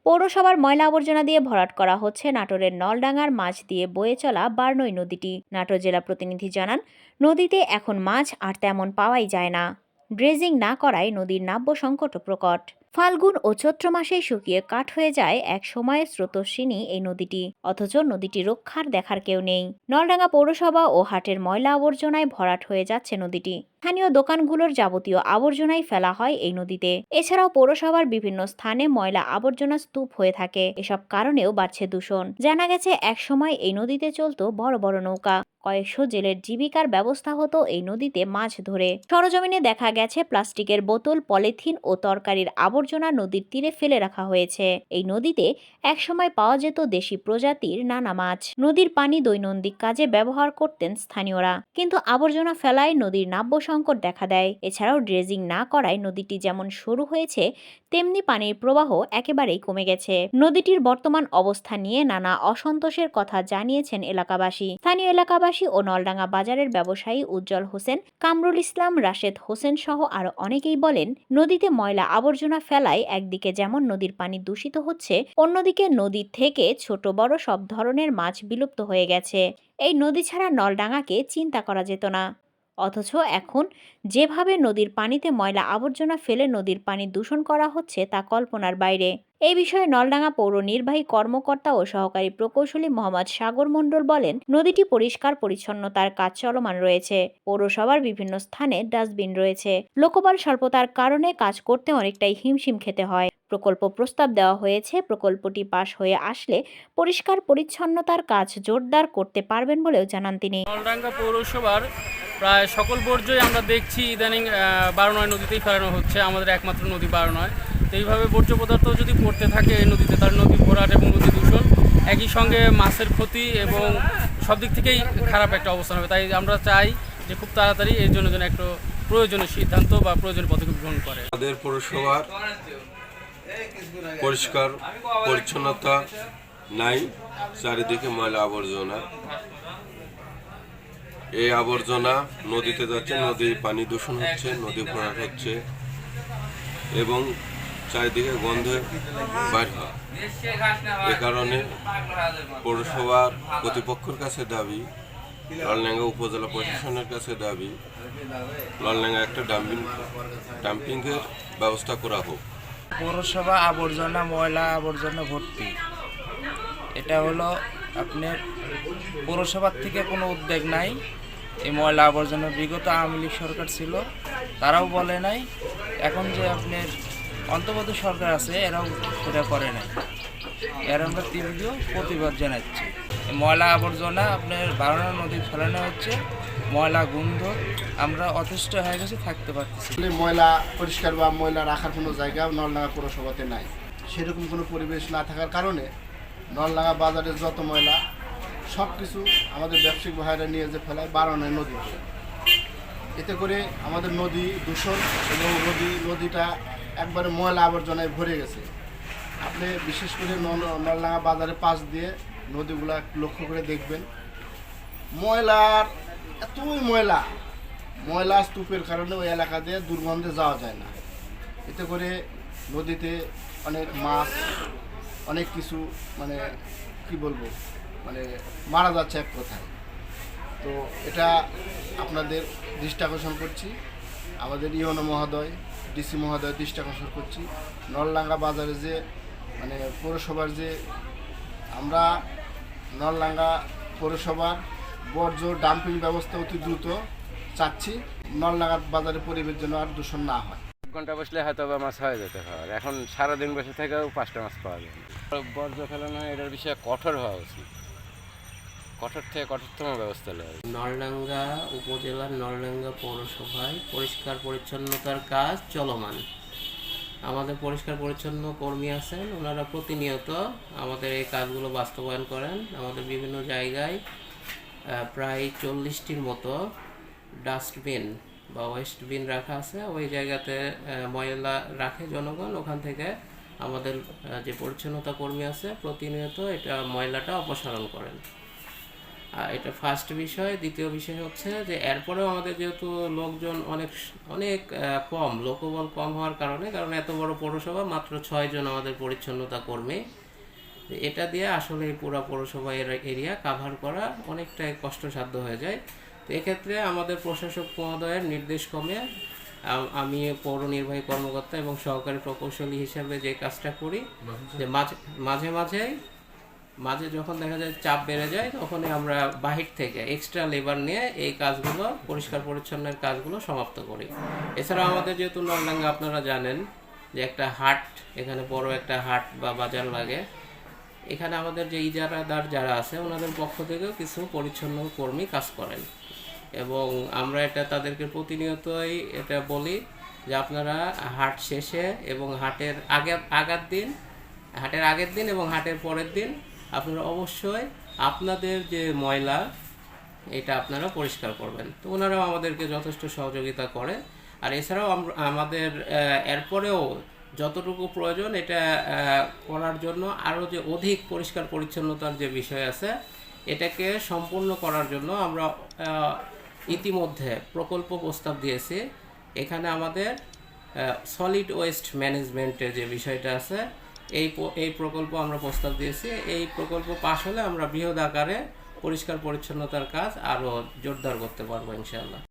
পৌরসভার ময়লা আবর্জনা দিয়ে ভরাট করা হচ্ছে নাটোরের নলডাঙ্গার মাছ দিয়ে বয়ে চলা বার্নই নদীটি। নাটোর জেলা প্রতিনিধি জানান, নদীতে এখন মাছ আর তেমন পাওয়াই যায় না। ড্রেজিং না করায় নদীর নাব্য সংকটও প্রকট। ফাল্গুন ও চৈত্র মাসেই শুকিয়ে কাঠ হয়ে যায় এক সময়ের স্রোতস্বিনী এই নদীটি, অথচ নদীটি রক্ষার দেখার কেউ নেই। নলডাঙ্গা পৌরসভা ও হাটের ময়লা আবর্জনায় ভরাট হয়ে যাচ্ছে নদীটি। স্থানীয় দোকানগুলোর যাবতীয় আবর্জনাই ফেলা হয় এই নদীতে। এছাড়াও পৌরসভার বিভিন্ন স্থানে ময়লা আবর্জনা স্তূপ হয়ে থাকে। এসব কারণেও বাড়ছে দূষণ। জানা গেছে, একসময় এই নদীতে চলতো বড় বড় নৌকা। কয়েকশো জেলের জীবিকার ব্যবস্থা হতো এই নদীতে মাছ ধরে। সরজমিনে দেখা গেছে, প্লাস্টিকের বোতল, পলিথিন ও তরকারির আবর্জনা নদীর তীরে ফেলে রাখা হয়েছে। এই নদীতে একসময় পাওয়া যেত দেশি প্রজাতির নানা মাছ। নদীর পানি দৈনন্দিন কাজে ব্যবহার করতেন স্থানীয়রা, কিন্তু আবর্জনা ফেলায় নদীর নাব্য সংকট দেখা দেয়। এছাড়াও ড্রেজিং না করায় নদীটি যেমন সরু হয়েছে, তেমনি পানির প্রবাহ একেবারেই কমে গেছে। নদীটির বর্তমান অবস্থা নিয়ে নানা অসন্তোষের কথা জানিয়েছেন এলাকাবাসী। স্থানীয় এলাকাবাসী ও নলডাঙ্গা বাজারের ব্যবসায়ী উজ্জ্বল হোসেন, কামরুল ইসলাম, রাশেদ হোসেন সহ আরো অনেকেই বলেন, নদীতে ময়লা আবর্জনা ফেলায় একদিকে যেমন নদীর পানি দূষিত হচ্ছে, অন্যদিকে নদী থেকে ছোট বড় সব ধরনের মাছ বিলুপ্ত হয়ে গেছে। এই নদী ছাড়া নলডাঙ্গাকে চিন্তা করা যেত না। অথচ এখন যেভাবে নদীর পানিতে ময়লা আবর্জনা ফেলে নদীর পানি দূষণ করা হচ্ছে, তা কল্পনার বাইরে। এই বিষয়ে নলডাঙ্গা পৌর নির্বাহী কর্মকর্তা ও সহকারী প্রকৌশলী মোহাম্মদ সাগর মণ্ডল বলেন, নদীটি পরিষ্কার পরিচ্ছন্নতার কাজ চলমান রয়েছে। পৌরসভার বিভিন্ন স্থানে ডাস্টবিন রয়েছে। লোকবল স্বল্পতার কারণে কাজ করতে অনেকটাই হিমশিম খেতে হয়। প্রকল্প প্রস্তাব দেওয়া হয়েছে, প্রকল্পটি পাশ হয়ে আসলে পরিষ্কার পরিচ্ছন্নতার কাজ জোরদার করতে পারবেন বলেও জানান তিনি। নলডাঙ্গা পৌরসভার প্রায় সকল বর্জ্যই আমরা দেখছি ইদানিং বারনয় নদীতেই ফেলানো হচ্ছে, আমাদের একমাত্র নদী বারনয়। তো এইভাবে বর্জ্য পদার্থ যদি পড়তে থাকে এই নদীতে, তার নদী ভরাট এবং নদী দূষণ, একই সঙ্গে মাছের ক্ষতি এবং সব দিক থেকেই খারাপ একটা অবস্থান হবে। তাই আমরা চাই যে খুব তাড়াতাড়ি এর জন্য যেন একটা প্রয়োজনীয় সিদ্ধান্ত বা প্রয়োজনীয় পদক্ষেপ গ্রহণ করে। আমাদের পৌরসভার পরিষ্কার পরিচ্ছন্নতা নাই, চারিদিকে ময়লা আবর্জনা। এই আবর্জনা নদীতে যাচ্ছে, নদীর পানি দূষণ হচ্ছে, নদী ভরাট হচ্ছে এবং চারিদিকে গন্ধে বাইর হয়। এ কারণে পৌরসভার কর্তৃপক্ষের কাছে দাবি, নলডাঙ্গা উপজেলা প্রশাসনের কাছে দাবি, নলডাঙ্গা একটা ডাম্পিংয়ের ব্যবস্থা করা হোক। পৌরসভা আবর্জনা, ময়লা আবর্জনা ভর্তি। এটা হলো আপনার পৌরসভার থেকে কোনো উদ্যোগ নাই। এই ময়লা আবর্জনা বিগত আওয়ামী লীগ সরকার ছিল, তারাও বলে নাই। এখন যে আপনার অন্তর্বর্তী সরকার আছে, এরাও সেটা করে নাই। এর আমরা তীব্র প্রতিবাদ জানাচ্ছি। এই ময়লা আবর্জনা আপনার বারনা নদী ফেলানো হচ্ছে, ময়লা গন্ধ, আমরা অতিষ্ঠ হয়ে গেছি, থাকতে পারতেছি। ময়লা পরিষ্কার বা ময়লা রাখার কোনো জায়গা নলডাঙ্গা পৌরসভাতে নাই। সেরকম কোনো পরিবেশ না থাকার কারণে নলডাঙ্গা বাজারের যত ময়লা সব কিছু আমাদের ব্যবসায়িক ভাইরা নিয়ে যে ফেলায় বারনয় নদীতে। এতে করে আমাদের নদী দূষণ এবং নদীটা একবারে ময়লা আবর্জনায় ভরে গেছে। আপনি বিশেষ করে নলডাঙ্গা বাজারের পাশ দিয়ে নদীগুলা লক্ষ্য করে দেখবেন, ময়লার এতই ময়লা স্তূপের কারণে ওই এলাকা দিয়ে দুর্গন্ধে যাওয়া যায় না। এতে করে নদীতে অনেক মাছ, অনেক কিছু কি বলবো, মারা যাচ্ছে এক কথায়। তো এটা আপনাদের দৃষ্টি আকর্ষণ করছি, আমাদের ইউনো মহোদয়, ডিসি মহোদয় দৃষ্টি আকর্ষণ করছি। নলডাঙ্গা বাজারে যে পৌরসভার যে আমরা নলডাঙ্গা পৌরসভার বর্জ্য ডাম্পিং ব্যবস্থা অতি দ্রুত চাচ্ছি, নলডাঙ্গা বাজারের পরিবেশ যেন আর দূষণ না হয়। ঘন্টা বসলে হয়তো বা মাছ হয়ে যেতে খাওয়ার, এখন সারাদিন বসে থেকেও 5টা মাছ পাওয়া যায়। বর্জ্য ফেলানো এটার বিষয়ে কঠোর হওয়া উচিত, কঠোর থেকে কঠোরতম ব্যবস্থা নেওয়া। নলডাঙ্গা উপজেলার নলডাঙ্গা পৌরসভায় পরিষ্কার পরিচ্ছন্নতার কাজ চলমান। আমাদের পরিষ্কার পরিচ্ছন্ন কর্মী আছেন, ওনারা প্রতিনিয়ত আমাদের এই কাজগুলো বাস্তবায়ন করেন। আমাদের বিভিন্ন জায়গায় প্রায় 40টির মতো ডাস্টবিন বা ওয়েস্টবিন রাখা আছে। ওই জায়গাতে ময়লা রাখে জনগণ, ওখান থেকে আমাদের যে পরিচ্ছন্নতা কর্মী আছে প্রতিনিয়ত এটা ময়লাটা অপসারণ করেন। এটা ফার্স্ট বিষয়। দ্বিতীয় বিষয় হচ্ছে যে এরপরেও আমাদের যেহেতু লোকজন অনেক অনেক কম, লোকবল কম হওয়ার কারণে, কারণ এত বড় পৌরসভা, মাত্র 6 জন আমাদের পরিচ্ছন্নতা কর্মী, এটা দিয়ে আসলে এই পুরো পৌরসভা এরিয়া কাভার করা অনেকটাই কষ্টসাধ্য হয়ে যায়। তো এক্ষেত্রে আমাদের প্রশাসক মহোদয়ের নির্দেশ ক্রমে আমি পৌর নির্বাহী কর্মকর্তা এবং সহকারী প্রকৌশলী হিসেবে যে কাজটা করি, যে মাঝে যখন দেখা যায় চাপ বেড়ে যায়, তখনই আমরা বাহির থেকে এক্সট্রা লেবার নিয়ে এই কাজগুলো, পরিষ্কার পরিচ্ছন্নের কাজগুলো সমাপ্ত করি। এছাড়া আমাদের যেহেতু নলডাঙ্গা আপনারা জানেন যে একটা হাট, এখানে বড় একটা হাট বা বাজার লাগে, এখানে আমাদের যে ইজারাদার যারা আছে ওনাদের পক্ষ থেকেও কিছু পরিচ্ছন্ন কর্মী কাজ করেন, এবং আমরা এটা তাদেরকে প্রতিনিয়তই এটা বলি যে আপনারা হাট শেষে এবং হাটের আগের দিন এবং হাটের পরের দিন আপনারা অবশ্যই আপনাদের যে ময়লা এটা আপনারা পরিষ্কার করবেন। তো ওনারাও আমাদেরকে যথেষ্ট সহযোগিতা করে। আর এছাড়াও আমাদের এরপরেও যতটুকু প্রয়োজন এটা করার জন্য আরও যে অধিক পরিষ্কার পরিচ্ছন্নতার যে বিষয় আছে, এটাকে সম্পূর্ণ করার জন্য আমরা ইতিমধ্যে প্রকল্প প্রস্তাব দিয়েছি। এখানে আমাদের সলিড ওয়েস্ট ম্যানেজমেন্টের যে বিষয়টা আছে, এই প্রকল্প আমরা প্রস্তাব দিয়েছি। এই প্রকল্প পাশ হলে আমরা বৃহৎ আকারে পরিষ্কার পরিচ্ছন্নতার কাজ আরও জোরদার করতে পারবো ইনশাআল্লাহ।